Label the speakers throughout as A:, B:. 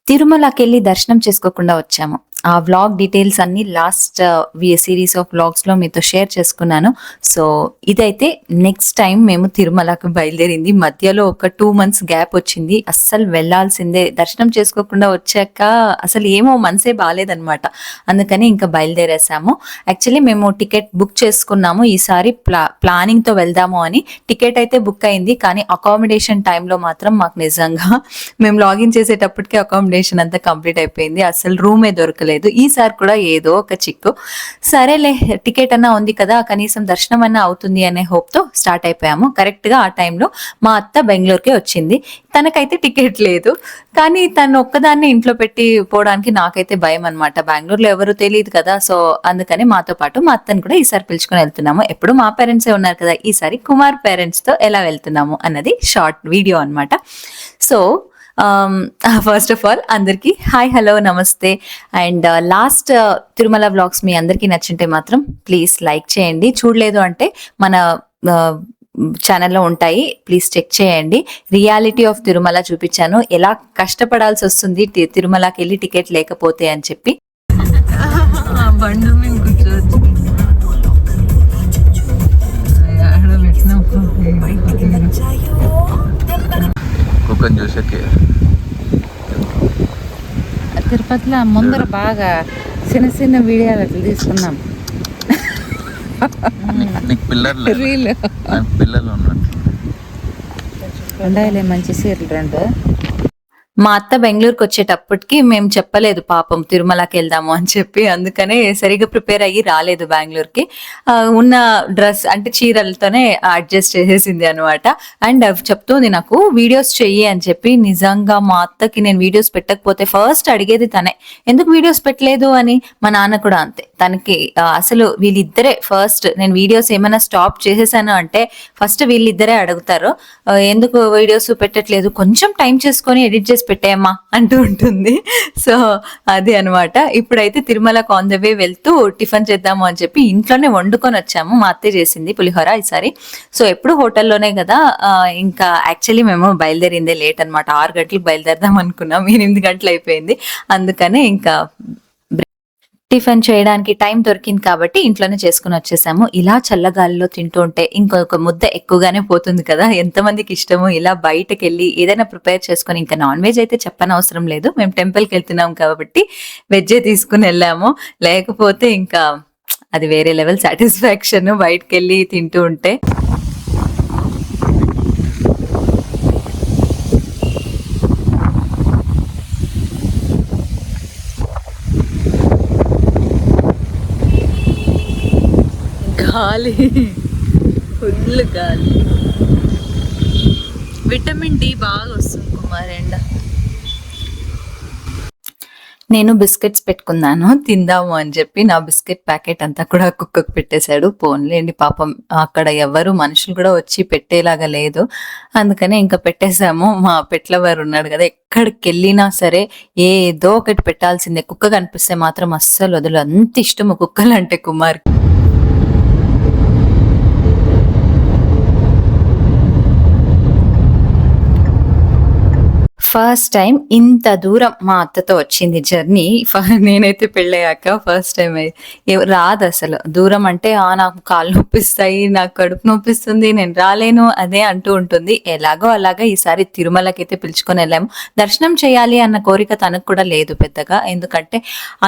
A: తిరుమలకెళ్ళి దర్శనం చేసుకోకుండా వచ్చాము. ఆ వ్లాగ్ డీటెయిల్స్ అన్ని లాస్ట్ సిరీస్ ఆఫ్ వ్లాగ్స్ లో మీతో షేర్ చేసుకున్నాను. సో ఇదైతే నెక్స్ట్ టైం మేము తిరుమలకు బయలుదేరింది. మధ్యలో ఒక 2 months గ్యాప్ వచ్చింది. అస్సలు వెళ్లాల్సిందే, దర్శనం చేసుకోకుండా వచ్చాక అసలు ఏమో మనసే బాలేదన్నమాట. అందుకని ఇంకా బయలుదేరేసాము. యాక్చువల్లీ మేము టికెట్ బుక్ చేసుకున్నాము ఈసారి ప్లానింగ్ తో వెళ్దాము అని. టికెట్ అయితే బుక్ అయింది, కానీ అకామిడేషన్ టైంలో మాత్రం మాకు నిజంగా మేము లాగిన్ చేసేటప్పటికి అకామిడేషన్ అంతా కంప్లీట్ అయిపోయింది. అసలు రూమే దొరకలేదు. ఈసారి కూడా ఏదో ఒక చిక్కు. సరేలే, టికెట్ అన్నా ఉంది కదా, కనీసం దర్శనం అన్నా అవుతుంది అనే హోప్ తో స్టార్ట్ అయిపోయాము. కరెక్ట్ గా ఆ టైంలో మా అత్త బెంగళూరుకి వచ్చింది. తనకైతే టికెట్ లేదు, కానీ తను ఒక్కదాన్ని ఇంట్లో పెట్టి పోవడానికి నాకైతే భయం అనమాట. బెంగళూరులో ఎవరు తెలియదు కదా, సో అందుకని మాతో పాటు మా అత్తని కూడా ఈసారి పిలుచుకొని వెళ్తున్నాము. ఎప్పుడు మా పేరెంట్సే ఉన్నారు కదా, ఈసారి కుమార్ పేరెంట్స్ తో ఎలా వెళ్తున్నాము అన్నది షార్ట్ వీడియో అనమాట. సో ఫస్ట్ ఆఫ్ ఆల్ అందరికీ హాయ్, హలో, నమస్తే. అండ్ లాస్ట్ తిరుమల వ్లాగ్స్ మీ అందరికీ నచ్చింటే మాత్రం ప్లీజ్ లైక్ చేయండి. చూడలేదు అంటే మన ఛానల్లో ఉంటాయి, ప్లీజ్ చెక్ చేయండి. రియాలిటీ ఆఫ్ తిరుమల చూపించాను, ఎలా కష్టపడాల్సి వస్తుంది తిరుమలకి వెళ్ళి టికెట్ లేకపోతే అని చెప్పి.
B: తిరుపతిలో ముందర బాగా చిన్న చిన్న వీడియోలు అట్లా తీసుకున్నాం.
C: పిల్లలు
B: ఉండాలి మంచి సీట్లు 2.
A: మా అత్త బెంగళూరుకి వచ్చేటప్పటికి మేము చెప్పలేదు పాపం తిరుమలకి వెళ్దాము అని చెప్పి, అందుకనే సరిగా ప్రిపేర్ అయ్యి రాలేదు బెంగళూరుకి. ఉన్న డ్రెస్ అంటే చీరలతోనే అడ్జస్ట్ చేసేసింది అనమాట. అండ్ చెప్తుంది నాకు వీడియోస్ చెయ్యి అని చెప్పి. నిజంగా మా అత్తకి నేను వీడియోస్ పెట్టకపోతే ఫస్ట్ అడిగేది తనే, ఎందుకు వీడియోస్ పెట్టలేదు అని. మా నాన్న కూడా అంతే, తనకి అసలు వీళ్ళిద్దరే ఫస్ట్. నేను వీడియోస్ ఏమైనా స్టాప్ చేసేసాను అంటే ఫస్ట్ వీళ్ళిద్దరే అడుగుతారు, ఎందుకు వీడియోస్ పెట్టట్లేదు, కొంచెం టైం చేసుకొని ఎడిట్ చేసి పెట్టేయమ్మా అంటూ ఉంటుంది. సో అది అనమాట. ఇప్పుడైతే తిరుమలకు ఆన్ ద వే వెళ్తూ టిఫిన్ చేద్దాము అని చెప్పి ఇంట్లోనే వండుకొని వచ్చాము. మా అత్తే చేసింది పులిహోర ఈసారి. సో ఎప్పుడు హోటల్లోనే కదా. ఇంకా యాక్చువల్లీ మేము బయలుదేరిందే లేట్ అనమాట. 6 గంటలకు బయలుదేరదాం అనుకున్నాం, 8 గంటలు అయిపోయింది. అందుకనే ఇంకా టిఫిన్ చేయడానికి టైం దొరికింది కాబట్టి ఇంట్లోనే చేసుకుని వచ్చేసాము. ఇలా చల్లగాలిలో తింటూ ఉంటే ఇంకొక ముద్ద ఎక్కువగానే పోతుంది కదా. ఎంతమందికి ఇష్టమో ఇలా బయటకు వెళ్ళి ఏదైనా ప్రిపేర్ చేసుకొని. ఇంకా నాన్ వెజ్ అయితే చెప్పనవసరం లేదు, మేము టెంపుల్కి వెళ్తున్నాం కాబట్టి వెజ్జే తీసుకుని వెళ్ళాము. లేకపోతే ఇంకా అది వేరే లెవెల్ సాటిస్ఫాక్షన్ బయటకు వెళ్ళి తింటూ ఉంటే. గాలి, ఫుల్ గాలి. విటమిన్ డి బాగా వస్తుంది కుమార్ ఎండ. నేను బిస్కెట్స్ పెట్టుకున్నాను తిందాము అని చెప్పి. నా బిస్కెట్ ప్యాకెట్ అంతా కూడా కుక్కకు పెట్టేశాడు. పోన్లేండి పాపం, అక్కడ ఎవరు మనుషులు కూడా వచ్చి పెట్టేలాగా లేదు, అందుకనే ఇంకా పెట్టేశాము. మా పెట్లవారు ఉన్నాడు కదా, ఎక్కడికి వెళ్ళినా సరే ఏదో ఒకటి పెట్టాల్సిందే. కుక్క కనిపిస్తే మాత్రం అస్సలు వదలు, అంత ఇష్టము కుక్కలు అంటే కుమార్కి. ఫస్ట్ టైం ఇంత దూరం మా అత్తతో వచ్చింది జర్నీ. నేనైతే పెళ్ళయ్యాక ఫస్ట్ టైం రాదు అసలు. దూరం అంటే నాకు కాళ్ళు నొప్పిస్తాయి, నాకు కడుపు నొప్పిస్తుంది, నేను రాలేను అదే అంటూ ఉంటుంది. ఎలాగో అలాగా ఈసారి తిరుమలకైతే పిలుచుకొని వెళ్ళాము. దర్శనం చేయాలి అన్న కోరిక తనకు కూడా లేదు పెద్దగా, ఎందుకంటే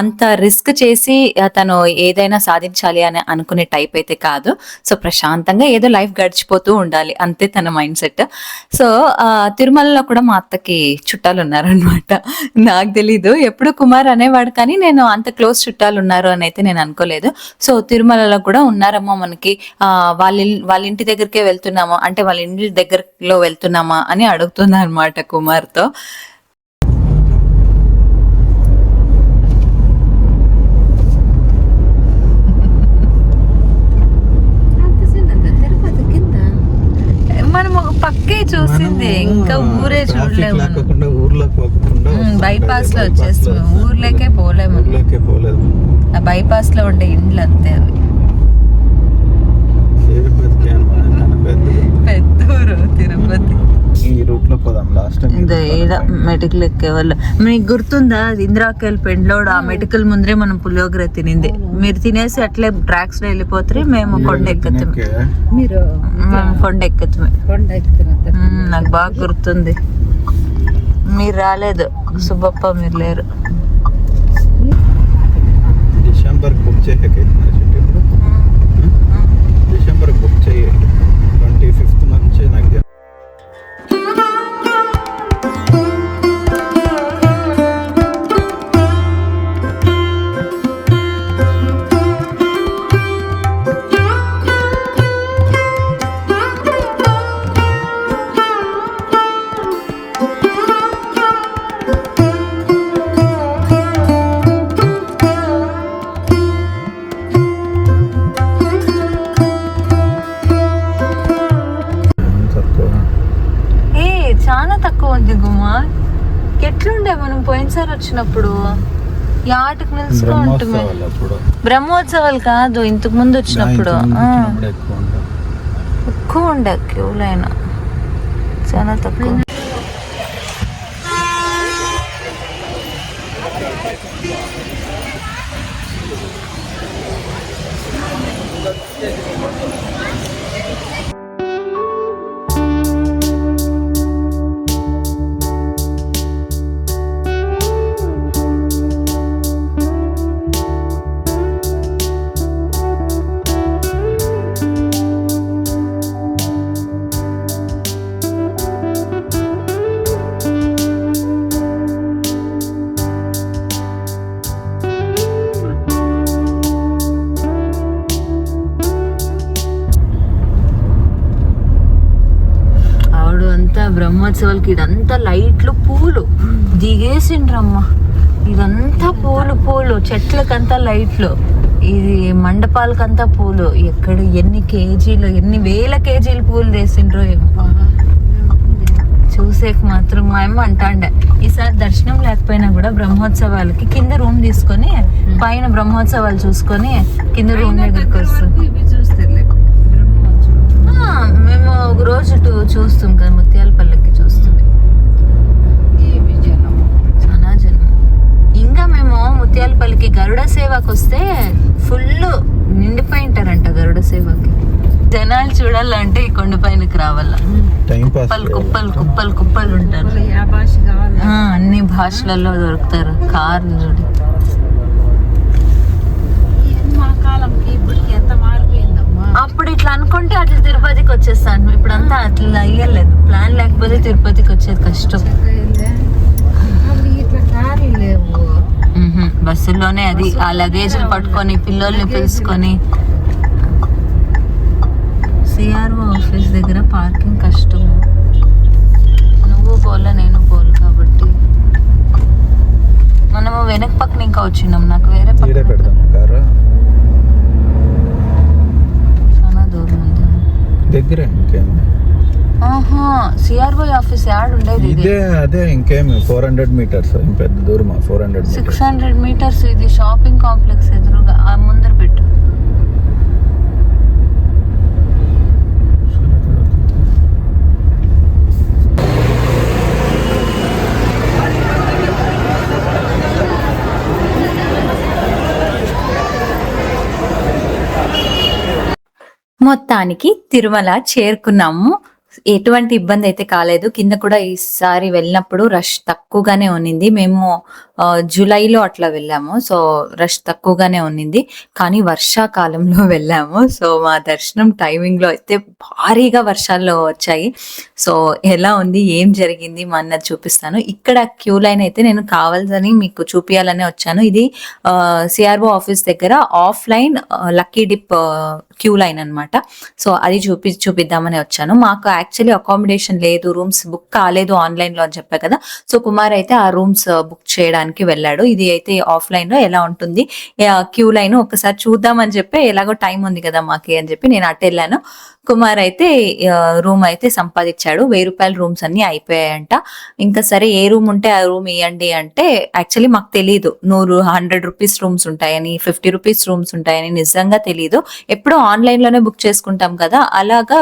A: అంత రిస్క్ చేసి తను ఏదైనా సాధించాలి అని అనుకునే టైప్ అయితే కాదు. సో ప్రశాంతంగా ఏదో లైఫ్ గడిచిపోతూ ఉండాలి అంతే తన మైండ్ సెట్. సో తిరుమలలో కూడా మా అత్తకి చుట్టాలు ఉన్నారనమాట. నాకు తెలీదు, ఎప్పుడు కుమార్ అనేవాడు కానీ నేను అంత క్లోజ్ చుట్టాలు ఉన్నారు అని అయితే నేను అనుకోలేదు. సో తిరుమలలో కూడా ఉన్నారమ్మా మనకి, వాళ్ళ ఇంటి దగ్గరికే వెళ్తున్నామా అంటే వాళ్ళ ఇంటి దగ్గరలో వెళ్తున్నామా అని అడుగుతున్నా అనమాట కుమార్తో. పక్కే చూసింది, ఇంకా ఊరే చూడలేము. బైపాస్ లో వచ్చేస్తాము, ఊర్లోకే పోలేము. ఆ బైపాస్ లో ఉండే ఇండ్లు అంతే అవి. పెద్ద ఊరు తిరుపతి.
C: ఈ రూట్ లో పోదాం లాస్ట్
A: మెటికల్ ఎక్కేవాళ్ళు. మీకు గుర్తుందా ఇందిరాకెళ్ళి పెండ్లోడు ఆ మెటికల్ ముందరే మనం పులియోగర తినింది. మీరు తినేసి అట్లే ట్రాక్స్ లో వెళ్ళిపోతారు, మేము కొండ ఎక్కుతాం.
B: మీరు
A: కొండ ఎక్కుతామే.
B: కొండ ఎక్కుతున్నారు.
A: నాకు బాగా గుర్తుంది. మీరు రాలేదు సుబ్బప్ప, మీరు లేరు.
C: డిసెంబర్ బుక్ చేయకైతున్నా చెప్పి ఇప్పుడు డిసెంబర్ బుక్ చేయ 25th నుంచి నాకు
A: చాలా తక్కువ ఉంది గుమ్మా. ఎట్లుండే మనం పోయినసారి వచ్చినప్పుడు యాటకు నిలుచుకుంటుంది. బ్రహ్మోత్సవాలు కాదు, ఇంతకు ముందు వచ్చినప్పుడు ఎక్కువ ఉండే క్యూలైనా, చాలా తక్కువ. బ్రహ్మోత్సవాలకి ఇదంతా లైట్లు పూలు దిగేసిండ్రమ్మ. ఇదంతా పూలు చెట్లకంతా లైట్లు, ఇది మండపాలకంతా పూలు. ఎక్కడ ఎన్ని కేజీలు, ఎన్ని వేల కేజీలు పూలు వేసిండ్రో ఏమో. చూసేకి మాత్రం మా అమ్మ అంటాండే ఈసారి దర్శనం లేకపోయినా కూడా బ్రహ్మోత్సవాలకి కింద రూమ్ తీసుకొని పైన బ్రహ్మోత్సవాలు చూసుకొని కింద రూమ్ దగ్గరికి వస్తాం. మేము ఒక రోజు చూస్తాం కదా, ముత్యాలపల్లికి చూస్తాం. చాలా జనం. ఇంకా మేము ముత్యాలపల్లికి గరుడ సేవకు వస్తే ఫుల్ నిండిపోయింటారంట. గరుడ సేవకి జనాలు చూడాలంటే ఈ కొండ పైనకి రావాల. కుప్పలు ఉంటారు. అన్ని భాషలలో దొరుకుతారు. కార్ చూడు. అప్పుడు ఇట్లా అనుకుంటే అట్లా తిరుపతికి వచ్చేస్తాను. ఇప్పుడు అంతా అట్లా అయ్యలేదు. ప్లాన్ లేకపోతే తిరుపతికి వచ్చేది కష్టం. బస్సుల్లోనే అది ఆ లగేజ్లు పట్టుకొని పిల్లల్ని పిలుచుకొని. సిఆర్ఓ ఆఫీస్ దగ్గర పార్కింగ్ కష్టము. నువ్వు పోలే నేను పోలు కాబట్టి మనము వెనక పక్కన ఇంకా వచ్చినాం. నాకు వేరే పక్కన
C: దగ్గర
A: సిఆర్ఓ ఆఫీస్ యాడ్ ఉండేది.
C: అదే ఇంకేమి 400 meters పెద్ద దూరమా?
A: 600 meters. ఇది షాపింగ్ కాంప్లెక్స్ ఎదురుగా ఆ ముందర పెట్టు. మొత్తానికి తిరుమల చేరుకున్నాము. ఎటువంటి ఇబ్బంది అయితే కాలేదు. కింద కూడా ఈసారి వెళ్ళినప్పుడు రష్ తక్కువగానే ఉన్నింది. మేము జూలైలో అట్లా వెళ్ళాము, సో రష్ తక్కువగానే ఉన్నింది. కానీ వర్షాకాలంలో వెళ్ళాము, సో మా దర్శనం టైమింగ్లో అయితే భారీగా వర్షాల్లో వచ్చాయి. సో ఎలా ఉంది, ఏం జరిగింది మా అన్నది చూపిస్తాను. ఇక్కడ క్యూ లైన్ అయితే నేను కావాలని మీకు చూపించాలనే వచ్చాను. ఇది సిఆర్ఓ ఆఫీస్ దగ్గర offline lucky dip queue line అనమాట. సో అది చూపిద్దామని వచ్చాను. మాకు యాక్చువల్లీ అకామిడేషన్ లేదు, రూమ్స్ బుక్ కాలేదు ఆన్లైన్లో అని చెప్పా కదా. సో కుమార్ అయితే ఆ రూమ్స్ బుక్ చేయడానికి వెళ్ళాడు. ఇది అయితే ఆఫ్లైన్లో ఎలా ఉంటుంది క్యూ లైన్ ఒకసారి చూద్దామని చెప్పి, ఎలాగో టైం ఉంది కదా మాకి అని చెప్పి నేను అటు వెళ్ళాను. కుమార్ అయితే రూమ్ అయితే సంపాదించాడు. 1000 రూపాయల రూమ్స్ అన్ని అయిపోయాయంట. ఇంకా సరే ఏ రూమ్ ఉంటే ఆ రూమ్ ఇవ్వండి అంటే యాక్చువల్లీ మాకు తెలియదు 100 రూపీస్ రూమ్స్ ఉంటాయని, 50 రూపీస్ రూమ్స్ ఉంటాయని నిజంగా తెలియదు. ఎప్పుడో ఆన్లైన్ లోనే బుక్ చేసుకుంటాం కదా, అలాగా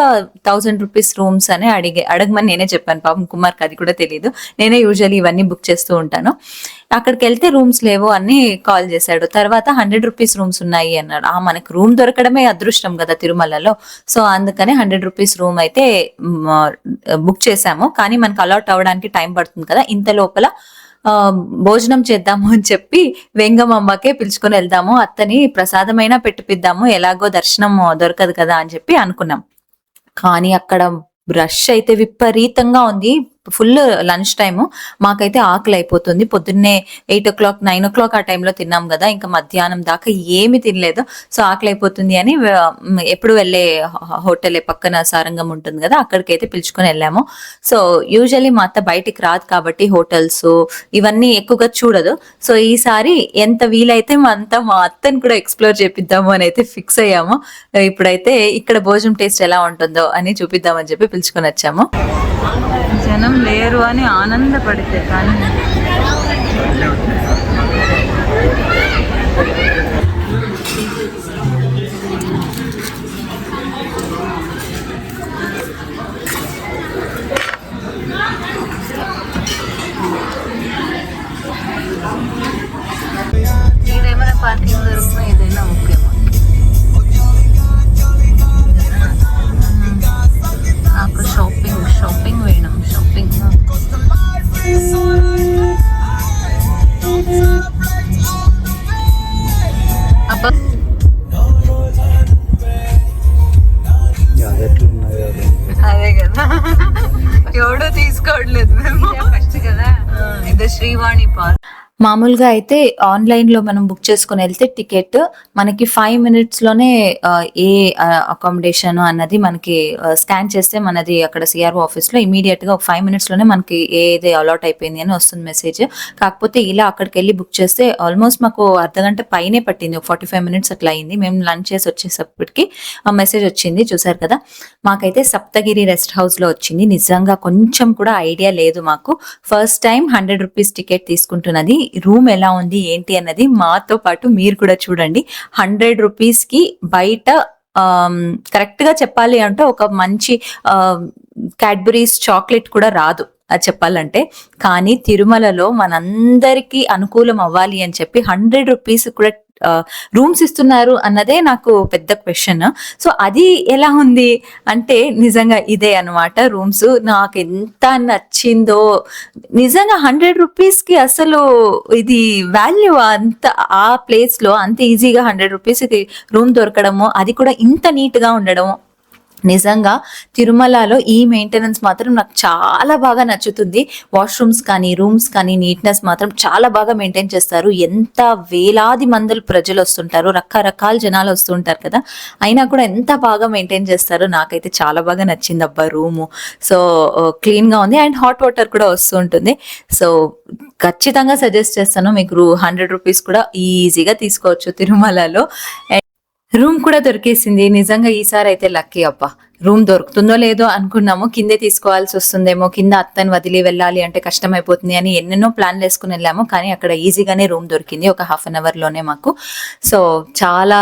A: 1000 రూపీస్ రూమ్స్ అని అడగమని నేనే చెప్పాను. పాపం కుమార్కి అది కూడా తెలియదు. నేనే యూజువల్లీ ఇవన్నీ బుక్ చేస్తూ ఉంటాను. అక్కడికి వెళ్తే రూమ్స్ లేవు అని కాల్ చేశాడు. తర్వాత 100 రూపీస్ రూమ్స్ ఉన్నాయి అన్నాడు. మనకు రూమ్ దొరకడమే అదృష్టం కదా తిరుమలలో. సో అందుకనే 100 రూపీస్ రూమ్ అయితే బుక్ చేశాము. కానీ మనకు అలాట్ అవ్వడానికి టైం పడుతుంది కదా, ఇంత లోపల భోజనం చేద్దాము అని చెప్పి వెంగమ్మకే పిలుచుకొని వెళ్దాము, అత్తని ప్రసాదమైనా పెట్టిపిద్దాము, ఎలాగో దర్శనం దొరకదు కదా అని చెప్పి అనుకున్నాం. కానీ అక్కడ రష్ అయితే విపరీతంగా ఉంది. Full lunch time. మాకైతే ఆకలి అయిపోతుంది. పొద్దున్నే 8 o'clock 9 o'clock ఆ టైంలో తిన్నాం కదా, ఇంకా మధ్యాహ్నం దాకా ఏమి తినలేదు. సో ఆకలి అయిపోతుంది అని ఎప్పుడు వెళ్ళే హోటల్ పక్కన సారంగం ఉంటుంది కదా, అక్కడికైతే పిలుచుకొని వెళ్ళాము. సో యూజువల్లీ మా అత్త బయటికి రాదు కాబట్టి హోటల్స్ ఇవన్నీ ఎక్కువగా చూడదు. సో ఈసారి ఎంత వీలైతే అంతా మా అత్తని కూడా ఎక్స్ప్లోర్ చేపిద్దాము అని అయితే ఫిక్స్ అయ్యాము. ఇప్పుడైతే ఇక్కడ భోజనం టేస్ట్ ఎలా ఉంటుందో అని చూపిద్దామని చెప్పి పిలుచుకొని వచ్చాము.
B: జనం లేరు అని ఆనందపడితే కానీ ఏదేమైనా పార్కింగ్ దొరికినా ఏదైనా ఓకే. నాకు షాపింగ్ వేయడం షాపింగ్ అబ్బా అదే కదా, ఎవడో తీసుకోవట్లేదు మేము ఫస్ట్ కదా. ఇది శ్రీవాణి పార్క్.
A: మామూలుగా అయితే ఆన్లైన్ లో మనం బుక్ చేసుకుని వెళ్తే టికెట్ మనకి 5 minutes లోనే ఏ అకామిడేషన్ అన్నది మనకి స్కాన్ చేస్తే మనది అక్కడ సిఆర్ఓ ఆఫీస్ లో ఇమీడియట్ గా ఒక 5 minutes లోనే మనకి ఏది అలాట్ అయిపోయింది అని వస్తుంది మెసేజ్. కాకపోతే ఇలా అక్కడికి వెళ్ళి బుక్ చేస్తే ఆల్మోస్ట్ మాకు అర్ధగంట పైనే పట్టింది, ఒక 45 minutes అట్లా అయింది. మేము లంచ్ చేసి వచ్చేసప్పటికి ఆ మెసేజ్ వచ్చింది, చూసారు కదా. మాకైతే సప్తగిరి రెస్ట్ హౌస్ లో వచ్చింది. నిజంగా కొంచెం కూడా ఐడియా లేదు మాకు. ఫస్ట్ టైం 100 రూపీస్ టికెట్ తీసుకుంటున్నది. రూమ్ ఎలా ఉంది ఏంటి అన్నది మాతో పాటు మీరు కూడా చూడండి. 100 రూపీస్ కి బయట కరెక్ట్ గా చెప్పాలి అంటే ఒక మంచి క్యాడ్బరీస్ చాక్లెట్ కూడా రాదు అది చెప్పాలంటే. కానీ తిరుమలలో మనందరికీ అనుకూలం అవ్వాలి అని చెప్పి 100 రూపీస్ కూడా రూమ్స్ ఇస్తున్నారు అన్నదే నాకు పెద్ద క్వశ్చన్. సో అది ఎలా ఉంది అంటే నిజంగా ఇదే అన్నమాట రూమ్స్. నాకు ఎంత నచ్చిందో నిజంగా. 100 రూపీస్ కి అసలు ఇది వాల్యూ అంత, ఆ ప్లేస్ లో అంత ఈజీగా 100 రూపీస్ కి రూమ్ దొరకడము, అది కూడా ఇంత నీట్ గా ఉండడము. నిజంగా తిరుమలలో ఈ మెయింటెనెన్స్ మాత్రం నాకు చాలా బాగా నచ్చుతుంది. వాష్రూమ్స్ కానీ రూమ్స్ కానీ నీట్నెస్ మాత్రం చాలా బాగా మెయింటైన్ చేస్తారు. ఎంత వేలాది మంది ప్రజలు వస్తుంటారు, రకరకాల జనాలు వస్తుంటారు కదా, అయినా కూడా ఎంత బాగా మెయింటైన్ చేస్తారో నాకైతే చాలా బాగా నచ్చింది అబ్బా రూము. సో క్లీన్ గా ఉంది అండ్ హాట్ వాటర్ కూడా వస్తూ ఉంటుంది. సో ఖచ్చితంగా సజెస్ట్ చేస్తాను మీకు. 100 రూపీస్ కూడా ఈజీగా తీసుకోవచ్చు తిరుమలలో. రూమ్ కూడా దొరికేసింది. నిజంగా ఈసారి అయితే లక్కీ అబ్బా. రూమ్ దొరుకుతుందో లేదో అనుకున్నాము, కిందే తీసుకోవాల్సి వస్తుందేమో, కింద అత్తని వదిలి వెళ్ళాలి అంటే కష్టం అయిపోతుంది అని ఎన్నెన్నో ప్లాన్లు వేసుకుని వెళ్ళాము. కానీ అక్కడ ఈజీగానే రూమ్ దొరికింది ఒక 1/2 hour లోనే మాకు. సో చాలా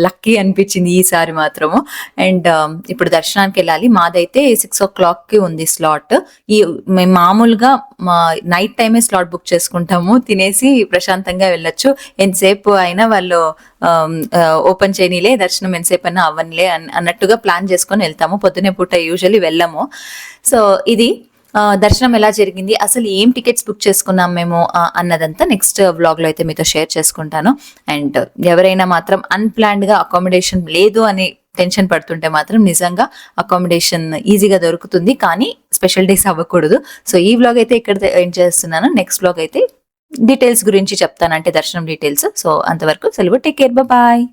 A: లక్కీ అనిపించింది ఈసారి మాత్రము. అండ్ ఇప్పుడు దర్శనానికి వెళ్ళాలి. మాదైతే 6 o'clock కి ఉంది స్లాట్. మేము మామూలుగా నైట్ టైమే స్లాట్ బుక్ చేసుకుంటాము, తినేసి ప్రశాంతంగా వెళ్ళొచ్చు. ఎంతసేపు అయినా వాళ్ళు ఓపెన్ చేయనిలే, దర్శనం ఎంతసేపు అయినా అవ్వనిలే అన్నట్టుగా ప్లాన్ చేసుకొని వెళ్తాము. పొద్దునే పూట యూజువల్లీ వెళ్ళము. సో ఇది దర్శనం ఎలా జరిగింది, అసలు ఏం టికెట్స్ బుక్ చేసుకున్నాం మేము అన్నదంతా నెక్స్ట్ వ్లాగ్ లో అయితే మీతో షేర్ చేసుకుంటాను. అండ్ ఎవరైనా మాత్రం అన్ప్లాన్డ్ గా అకామిడేషన్ లేదు అని టెన్షన్ పడుతుంటే మాత్రం నిజంగా అకామిడేషన్ ఈజీగా దొరుకుతుంది, కానీ స్పెషల్ డేస్ అవ్వకూడదు. సో ఈ వ్లాగ్ అయితే ఇక్కడ ఎండ్ చేస్తున్నాను. నెక్స్ట్ వ్లాగ్ అయితే డీటెయిల్స్ గురించి చెప్తాను, అంటే దర్శనం డీటెయిల్స్. సో అంతవరకు సెలవు, టేక్ కేర్, బాయ్.